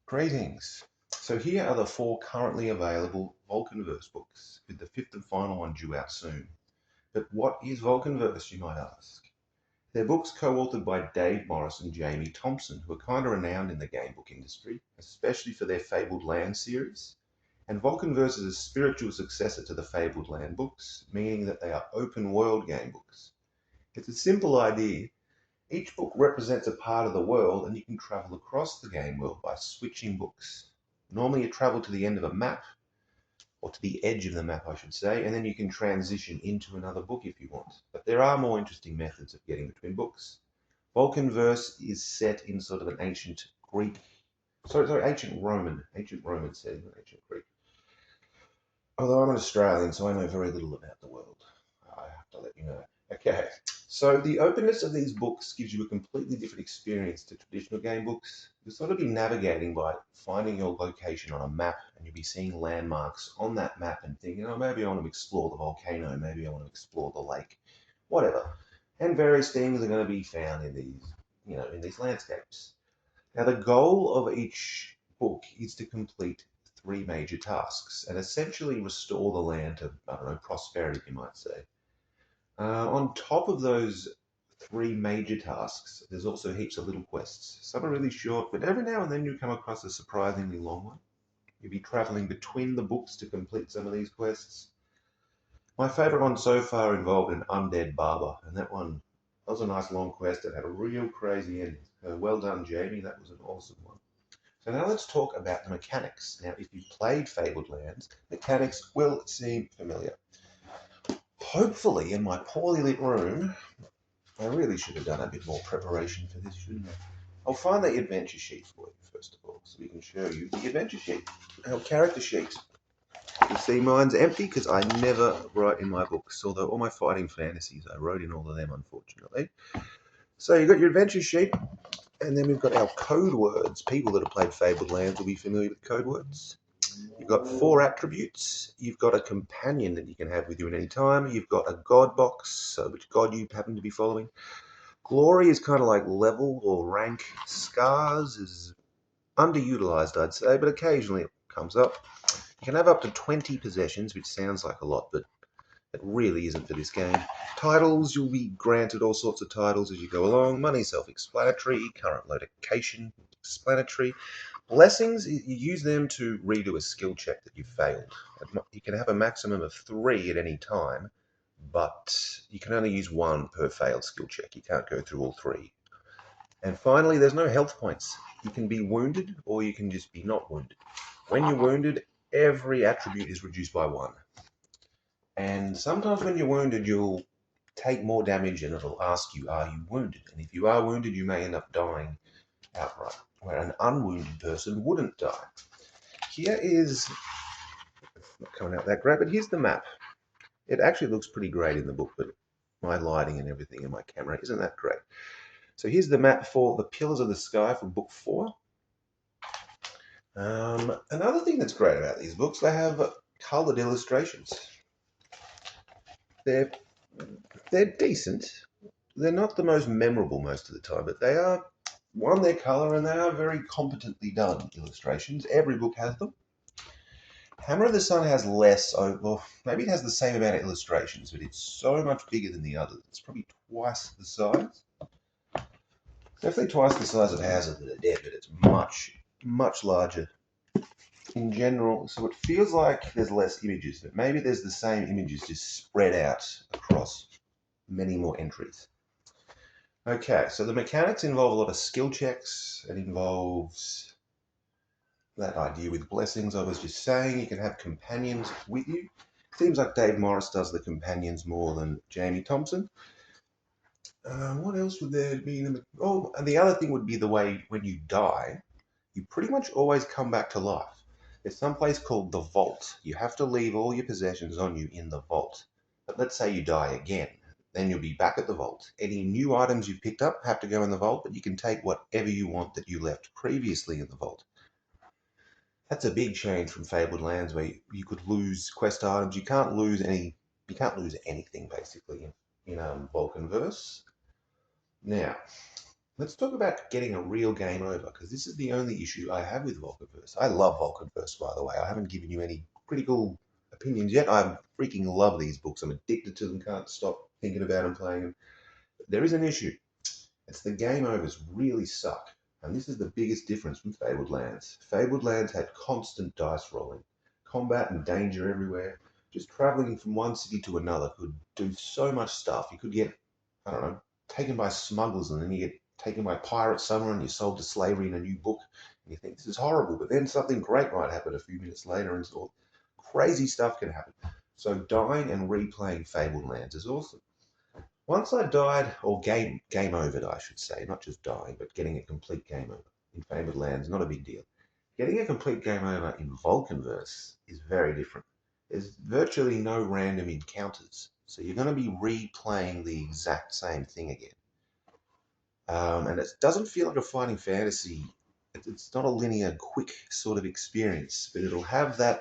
Greetings. So here are the 4 currently available VulcanVerse books, with the 5th and final one due out soon. But what is VulcanVerse, you might ask? They're books co-authored by Dave Morris and Jamie Thompson, who are kind of renowned in the game book industry, especially for their Fabled Land series. And VulcanVerse is a spiritual successor to the Fabled Land books, meaning that they are open world game books. It's a simple idea. Each book represents a part of the world, and you can travel across the game world by switching books. Normally you travel to the end of a map, or to the edge of the map, I should say, and then you can transition into another book if you want. But there are more interesting methods of getting between books. Vulcanverse is set in sort of an ancient Greek, ancient Roman setting, not ancient Greek. Although I'm an Australian, so I know very little about the world. I have to let you know. Okay, so the openness of these books gives you a completely different experience to traditional game books. You'll sort of be navigating by finding your location on a map, and you'll be seeing landmarks on that map and thinking, oh, maybe I want to explore the volcano, maybe I want to explore the lake, whatever. And various things are going to be found in these landscapes. Now, the goal of each book is to complete 3 major tasks and essentially restore the land to, I don't know, prosperity, you might say. On top of those 3 major tasks, there's also heaps of little quests. Some are really short, but every now and then you come across a surprisingly long one. You'll be traveling between the books to complete some of these quests. My favourite one so far involved an undead barber, and that was a nice long quest. It had a real crazy ending. Well done, Jamie. That was an awesome one. So now let's talk about the mechanics. Now, if you've played Fabled Lands, mechanics will seem familiar. Hopefully, in my poorly lit room, I really should have done a bit more preparation for this, shouldn't I? I'll find the adventure sheet for you, first of all, so we can show you the adventure sheet. Our character sheet. You see mine's empty because I never write in my books, although all my fighting fantasies, I wrote in all of them, unfortunately. So you've got your adventure sheet, and then we've got our code words. People that have played Fabled Lands will be familiar with code words. You've got 4 attributes. You've got a companion that you can have with you at any time. You've got a god box, so which god you happen to be following. Glory is kind of like level or rank. Scars is underutilized, I'd say, but occasionally it comes up. You can have up to 20 possessions, which sounds like a lot, but it really isn't for this game. Titles, you'll be granted all sorts of titles as you go along. Money, self-explanatory. Current location, explanatory. Blessings, you use them to redo a skill check that you failed. You can have a maximum of 3 at any time, but you can only use 1 per failed skill check. You can't go through all 3. And finally, there's no health points. You can be wounded, or you can just be not wounded. When you're wounded, every attribute is reduced by 1. And sometimes when you're wounded, you'll take more damage and it'll ask you, are you wounded? And if you are wounded, you may end up dying outright, where an unwounded person wouldn't die. Here is, not coming out that great, but here's the map. It actually looks pretty great in the book, but my lighting and everything in my camera isn't that great. So here's the map for the Pillars of the Sky from book 4. Another thing that's great about these books, they have coloured illustrations. They're decent. They're not the most memorable most of the time, but they are, one, their colour, and they are very competently done illustrations. Every book has them. Hammer of the Sun has less, well, maybe it has the same amount of illustrations, but it's so much bigger than the others. It's probably twice the size. Definitely twice the size of House of the Dead, but it's much, much larger in general. So it feels like there's less images, but maybe there's the same images just spread out across many more entries. Okay, so the mechanics involve a lot of skill checks. It involves that idea with blessings I was just saying. You can have companions with you. Seems like Dave Morris does the companions more than Jamie Thompson. What else would there be? Oh, and the other thing would be the way when you die, you pretty much always come back to life. There's some place called the Vault. You have to leave all your possessions on you in the Vault. But let's say you die again. Then you'll be back at the Vault. Any new items you've picked up have to go in the Vault, but you can take whatever you want that you left previously in the Vault. That's a big change from Fabled Lands, where you could lose quest items. You can't lose anything basically in VulcanVerse. Now, Let's talk about getting a real game over, because this is the only issue I have with VulcanVerse. I love VulcanVerse, by the way. I haven't given you any critical opinions yet. I freaking love these books. I'm addicted to them, can't stop thinking about them, playing them. But there is an issue. It's the game overs really suck. And this is the biggest difference from Fabled Lands. Fabled Lands had constant dice rolling, combat and danger everywhere. Just traveling from one city to another could do so much stuff. You could get, I don't know, taken by smugglers, and then you get taken by pirates somewhere and you're sold to slavery in a new book. And you think this is horrible, but then something great might happen a few minutes later, and all crazy stuff can happen. So dying and replaying Fabled Lands is awesome. Once I died, or game overed, I should say, not just dying, but getting a complete game over in Fabled Lands, not a big deal. Getting a complete game over in VulcanVerse is very different. There's virtually no random encounters, so you're going to be replaying the exact same thing again. And it doesn't feel like a fighting fantasy. It's not a linear, quick sort of experience, but it'll have that.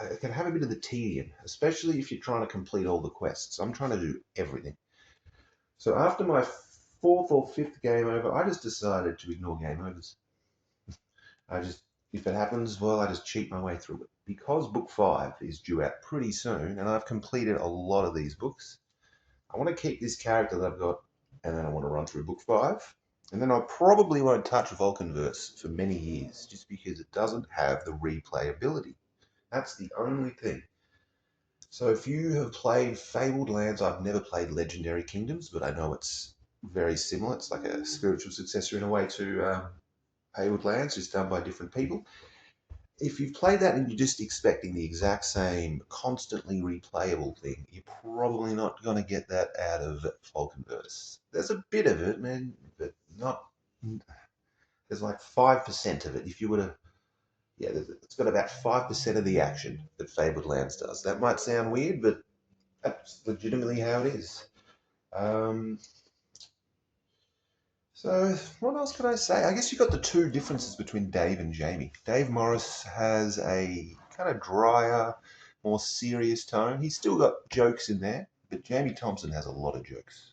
It can have a bit of the tedium, especially if you're trying to complete all the quests. I'm trying to do everything. So after my fourth or fifth game over, I just decided to ignore game overs. If it happens, well, I just cheat my way through it. Because book 5 is due out pretty soon, and I've completed a lot of these books, I want to keep this character that I've got, and then I want to run through book 5. And then I probably won't touch VulcanVerse for many years, just because it doesn't have the replayability. That's the only thing. So if you have played Fabled Lands, I've never played Legendary Kingdoms, but I know it's very similar. It's like a spiritual successor in a way to Fabled Lands, just done by different people. If you've played that and you're just expecting the exact same, constantly replayable thing, you're probably not going to get that out of VulcanVerse. There's a bit of it, man, but not. There's like 5% of it. If you were to, yeah, it's got about 5% of the action that Fabled Lands does. That might sound weird, but that's legitimately how it is. Um, so what else can I say? I guess you got the two differences between Dave and Jamie. Dave Morris has a kind of drier, more serious tone. He's still got jokes in there, but Jamie Thompson has a lot of jokes.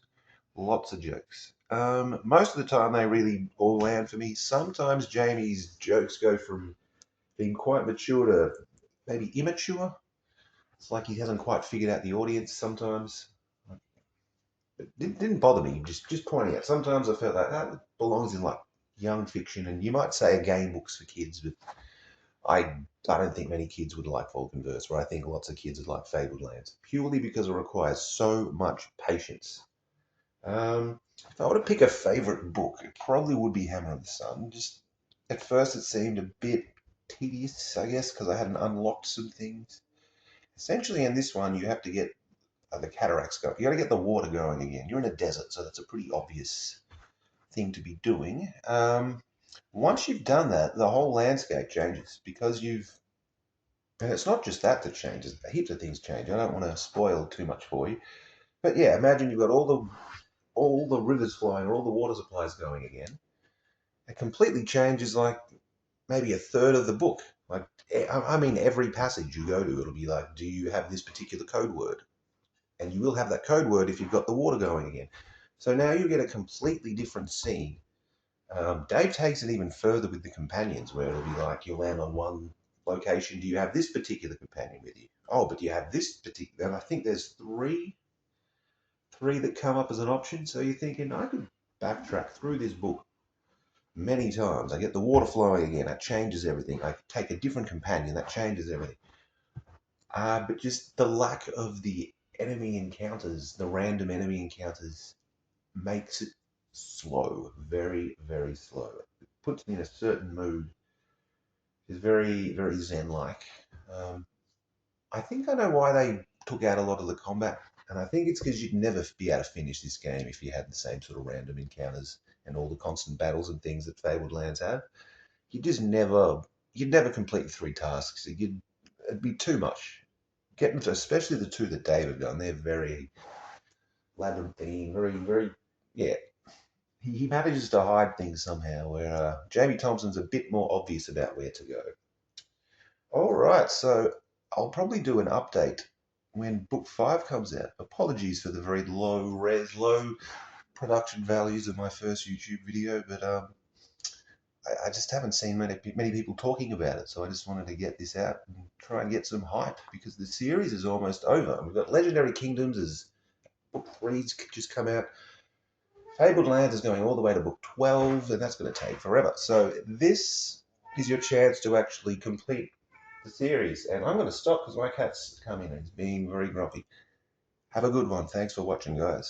Lots of jokes. Most of the time they really all land for me. Sometimes Jamie's jokes go from being quite mature to maybe immature. It's like he hasn't quite figured out the audience sometimes. It didn't bother me, just pointing out. Sometimes I felt like that belongs in like young fiction, and you might say a game books for kids, but I don't think many kids would like VulcanVerse, where I think lots of kids would like Fabled Lands, purely because it requires so much patience. If I were to pick a favorite book, it probably would be Hammer of the Sun. Just at first, it seemed a bit tedious, I guess, because I hadn't unlocked some things. Essentially, in this one, you have to get the cataracts going. You got to get the water going again. You're in a desert, so that's a pretty obvious thing to be doing. Once you've done that, the whole landscape changes because you've. And it's not just that changes. Heaps of things change. I don't want to spoil too much for you, but yeah, imagine you've got all the rivers flowing, or all the water supplies going again. It completely changes, like maybe a third of the book. Like, I mean, every passage you go to, it'll be like, do you have this particular code word? And you will have that code word if you've got the water going again. So now you get a completely different scene. Dave takes it even further with the companions, where it'll be like you'll land on one location. Do you have this particular companion with you? Oh, but do you have this particular? And I think there's three that come up as an option. So you're thinking, I could backtrack through this book many times. I get the water flowing again. That changes everything. I take a different companion. That changes everything. But just the lack of the enemy encounters, the random enemy encounters, makes it slow, very, very slow. It puts me in a certain mood. It's very, very zen-like. Um, I think I know why they took out a lot of the combat, and I think it's because you'd never be able to finish this game if you had the same sort of random encounters and all the constant battles and things that Fabled Lands have. You'd never complete 3 tasks. It'd be too much. Getting to, especially the two that David done, they're very labyrinthine, very, very, yeah. He manages to hide things somehow, where Jamie Thompson's a bit more obvious about where to go. All right, so I'll probably do an update when book 5 comes out. Apologies for the very low res, low production values of my first YouTube video, but I just haven't seen many people talking about it. So I just wanted to get this out and try and get some hype, because the series is almost over. We've got Legendary Kingdoms as book 3's just come out. Fabled Lands is going all the way to book 12, and that's going to take forever. So this is your chance to actually complete the series. And I'm going to stop because my cat's coming and he's being very grumpy. Have a good one. Thanks for watching, guys.